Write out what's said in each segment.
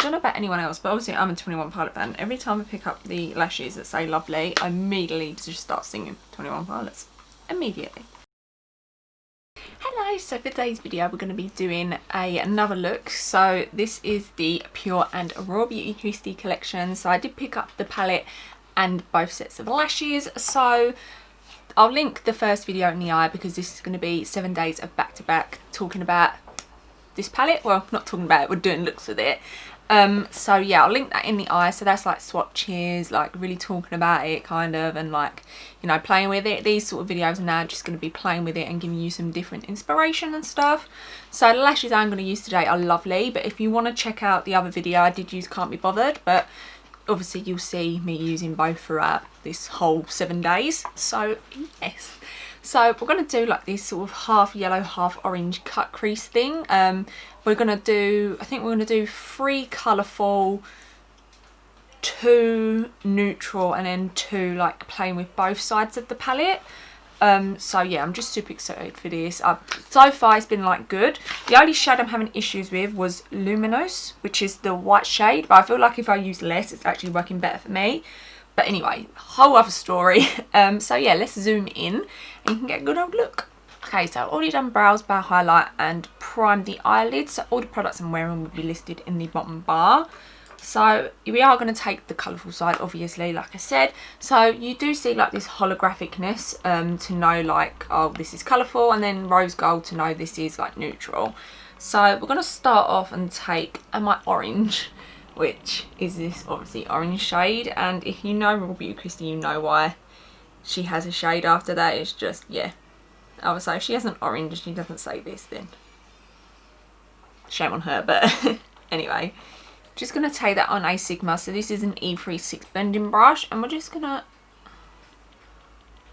don't know about anyone else, but obviously I'm a 21 Pilot fan. Every time I pick up the lashes that say Lovely, I immediately just start singing 21 Pilots. Immediately. Hello, so for today's video we're going to be doing another look. So this is the Pure and RawBeautyKristi collection. So I did pick up the palette and both sets of lashes. So I'll link the first video in the eye because this is going to be 7 days of back-to-back talking about this palette. Well, not talking about it, we're doing looks with it. So yeah, I'll link that in the eye. So that's like swatches, like really talking about it kind of, and like, you know, playing with it. These sort of videos are now just going to be playing with it and giving you some different inspiration and stuff. So the lashes I'm going to use today are Lovely, but if you want to check out the other video I did use Can't Be Bothered, but obviously you'll see me using both throughout this whole 7 days. So yes, so we're going to do like this sort of half yellow half orange cut crease thing. We're going to do, I think we're going to do 3 colourful, 2 neutral, and then 2 like playing with both sides of the palette. So yeah, I'm just super excited for this. So far it's been like good. The only shade I'm having issues with was Luminous, which is the white shade, but I feel like if I use less it's actually working better for me. But anyway, whole other story. So yeah, let's zoom in and you can get a good old look. Okay, so I've already done brows, brow highlight and primed the eyelids. So all the products I'm wearing will be listed in the bottom bar. So we are going to take the colourful side, obviously, like I said. So you do see like this holographicness to know like, oh, this is colourful, and then rose gold to know this is like neutral. So we're going to start off and take my orange, which is this obviously orange shade. And if you know RawBeautyKristi, you know why she has a shade after that. It's just, yeah. I would say if she has an orange and she doesn't say this, then shame on her. But anyway. Just going to take that on a Sigma. So this is an E36 blending brush, and we're just going to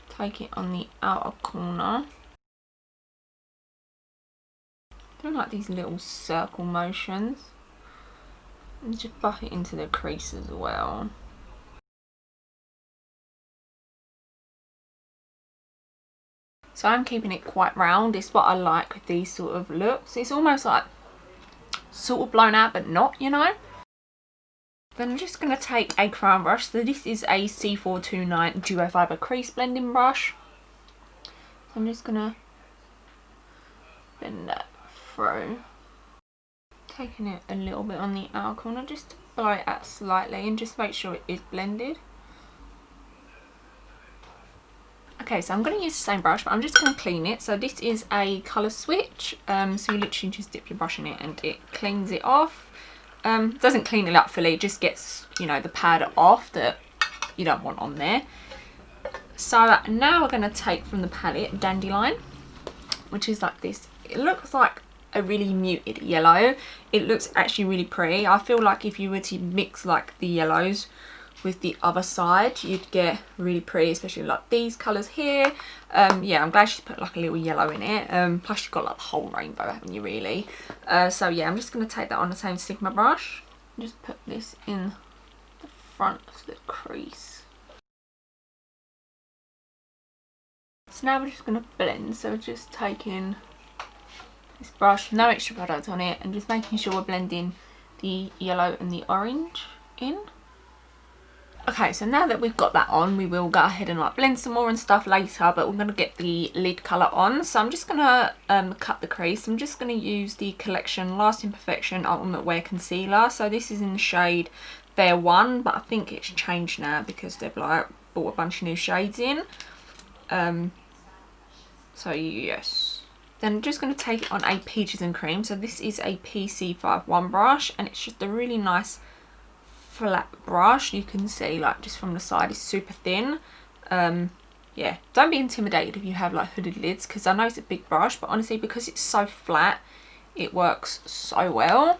take it on the outer corner. Doing like these little circle motions. And just buff it into the crease as well. So I'm keeping it quite round. It's what I like with these sort of looks. It's almost like sort of blown out, but not, you know. Then I'm just going to take a crown brush. So this is a C429 Duo Fibre Crease Blending Brush. So I'm just going to blend that through. Taking it a little bit on the outer corner just to blow it out slightly and just make sure it is blended. Okay, so I'm going to use the same brush, but I'm just going to clean it. So this is a colour switch. So you literally just dip your brush in it and it cleans it off. Doesn't clean it up fully, it just gets, you know, the powder off that you don't want on there. So now we're going to take from the palette Dandelion, which is like this. It looks like a really muted yellow. It looks actually really pretty. I feel like if you were to mix like the yellows with the other side, you'd get really pretty, especially like these colours here. Yeah, I'm glad she's put like a little yellow in it. Plus you've got like the whole rainbow, haven't you, really? So yeah, I'm just going to take that on the same Sigma brush and just put this in the front of the crease. So now we're just going to blend. So just taking this brush, no extra product on it, and just making sure we're blending the yellow and the orange in. Okay, so now that we've got that on, we will go ahead and like blend some more and stuff later, but we're going to get the lid colour on. So I'm just going to cut the crease. I'm just going to use the Complexion Lasting Perfection Ultimate Wear Concealer. So this is in the shade Fair 1, but I think it's changed now because they've like brought a bunch of new shades in. So yes. Then I'm just going to take it on a Peaches and Cream. So this is a PC51 brush, and it's just a really nice flat brush. You can see like just from the side it's super thin. Yeah, don't be intimidated if you have like hooded lids, because I know it's a big brush, but honestly because it's so flat it works so well.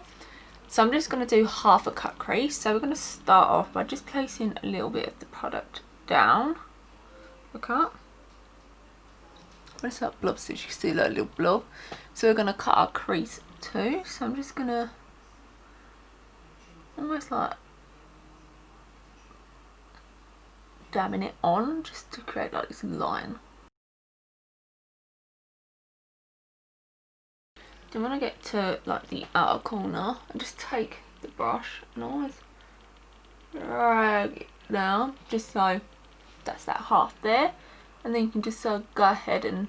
So I'm just going to do half a cut crease. So we're going to start off by just placing a little bit of the product down the cut. Where's that blob? So you see that little blob. So we're going to cut our crease too. So I'm just going to almost like dabbing it on just to create like this line. Then when I get to like the outer corner, I just take the brush and always drag it down, just so that's that half there, and then you can just go ahead and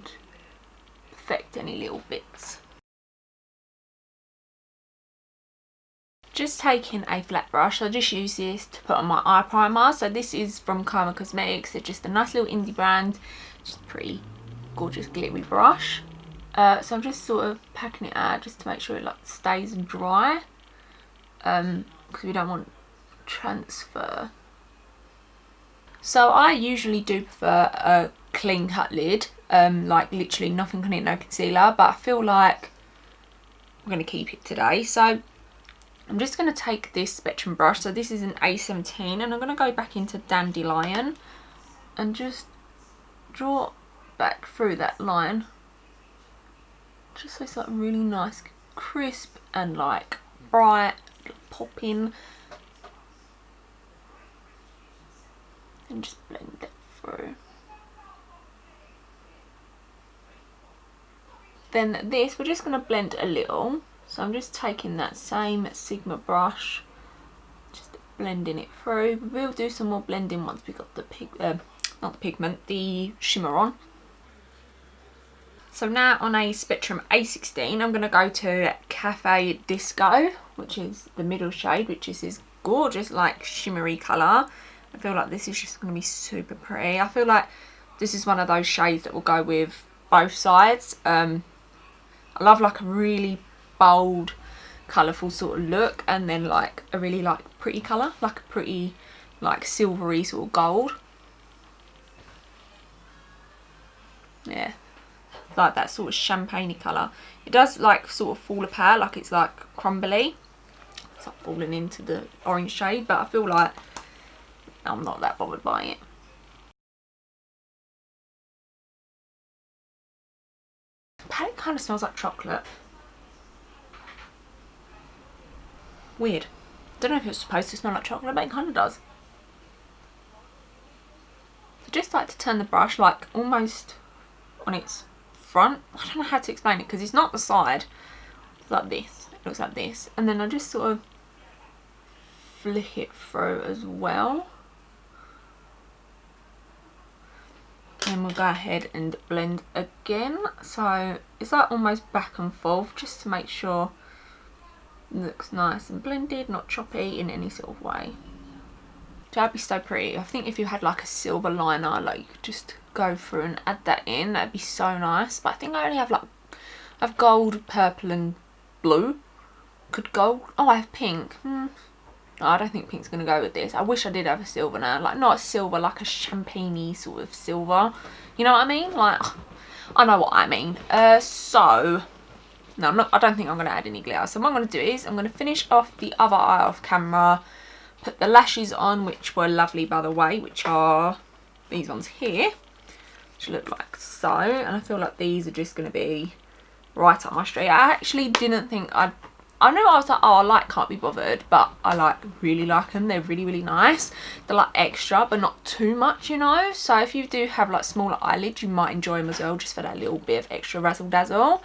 perfect any little bits. Just taking a flat brush, I just use this to put on my eye primer. So this is from Karma Cosmetics. They're just a nice little indie brand, just a pretty gorgeous glittery brush. So I'm just sort of packing it out just to make sure it like stays dry, because we don't want transfer. So I usually do prefer a clean cut lid, like literally nothing on it, no concealer, but I feel like I'm going to keep it today. So I'm just going to take this Spectrum brush, so this is an A17, and I'm going to go back into Dandelion and just draw back through that line, just so it's like really nice, crisp and like bright, popping, and just blend that through. Then this, we're just going to blend a little. So I'm just taking that same Sigma brush, just blending it through. We'll do some more blending once we got the not the pigment, the shimmer on. So now on a Spectrum A16, I'm going to go to Cafe Disco, which is the middle shade, which is this gorgeous like shimmery colour. I feel like this is just going to be super pretty. I feel like this is one of those shades that will go with both sides. I love like a really bold, colourful sort of look, and then like a really like pretty colour, like a pretty like silvery sort of gold. Yeah, like that sort of champagne-y colour. It does like sort of fall apart, like it's like crumbly. It's like falling into the orange shade, but I feel like I'm not that bothered by it. The palette kind of smells like chocolate. Weird. Don't know if it's supposed to smell like chocolate, but it kind of does. I just like to turn the brush like almost on its front. I don't know how to explain it because it's not the side. It's like this. It looks like this. And then I just sort of flick it through as well. And we'll go ahead and blend again. So it's like almost back and forth just to make sure it looks nice and blended, not choppy in any sort of way. That'd be so pretty. I think if you had like a silver liner, like you could just go through and add that in. That'd be so nice. But I think I only have like, I have gold, purple and blue. Could gold? Oh, I have pink. No, I don't think pink's gonna go with this. I wish I did have a silver now. Like not a silver, like a champagne-y sort of silver. You know what I mean? Like, I know what I mean. No, I don't think I'm going to add any glitter. So what I'm going to do is I'm going to finish off the other eye off camera, put the lashes on, which were lovely by the way, which are these ones here, which look like so. And I feel like these are just going to be right up my street. I actually didn't think I knew I was like, oh, I like Can't Be Bothered, but I like really like them. They're really, really nice. They're like extra, but not too much, you know. So if you do have like smaller eyelids, you might enjoy them as well, just for that little bit of extra razzle dazzle.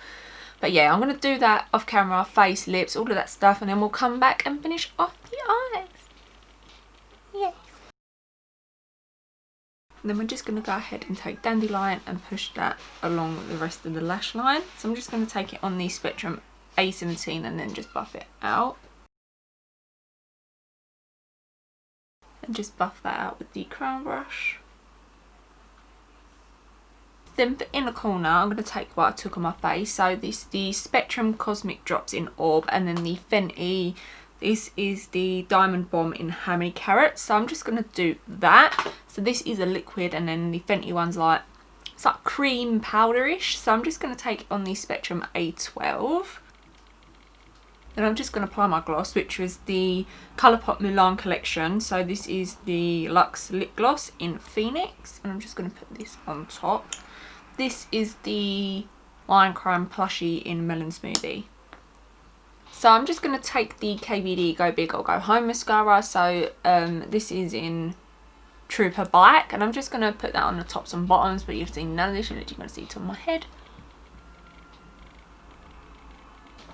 But yeah, I'm going to do that off camera, face, lips, all of that stuff, and then we'll come back and finish off the eyes. Yeah. And then we're just going to go ahead and take Dandelion and push that along the rest of the lash line. So I'm just going to take it on the Spectrum A17 and then just buff it out. And just buff that out with the crown brush. Then in the corner, I'm going to take what I took on my face. So this is the Spectrum Cosmic Drops in Orb, and then the Fenty. This is the Diamond Bomb in How Many Carats. So I'm just going to do that. So this is a liquid, and then the Fenty one's like, it's like cream powderish. So I'm just going to take on the Spectrum A12. Then I'm just going to apply my gloss, which was the Colourpop Milan collection. So this is the Luxe lip gloss in Phoenix, and I'm just going to put this on top. This is the Lion Crime plushie in Melon Smoothie. So I'm just going to take the KVD Go Big or Go Home mascara. So this is in Trooper Black, and I'm just going to put that on the tops and bottoms, but you've seen none of this, you're literally going to see it on my head.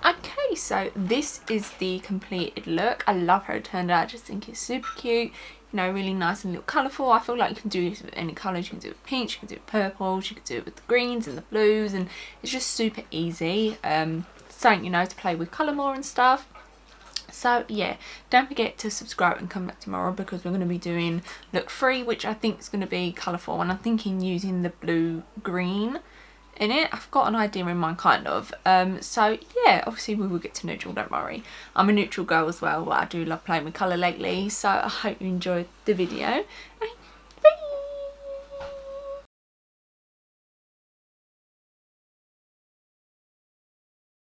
Okay, so this is the completed look. I love how it turned out. I just think it's super cute. You know, really nice and little colourful. I feel like you can do this with any colours. You can do it with pinks, you can do it with purples, you can do it with the greens and the blues, and it's just super easy. Something, you know, to play with colour more and stuff. So yeah, don't forget to subscribe and come back tomorrow because we're going to be doing look 3, which I think is going to be colourful, and I'm thinking using the blue green in it. I've got an idea in mind, kind of. So yeah, obviously we will get to neutral, don't worry. I'm a neutral girl as well, but I do love playing with colour lately, so I hope you enjoyed the video. And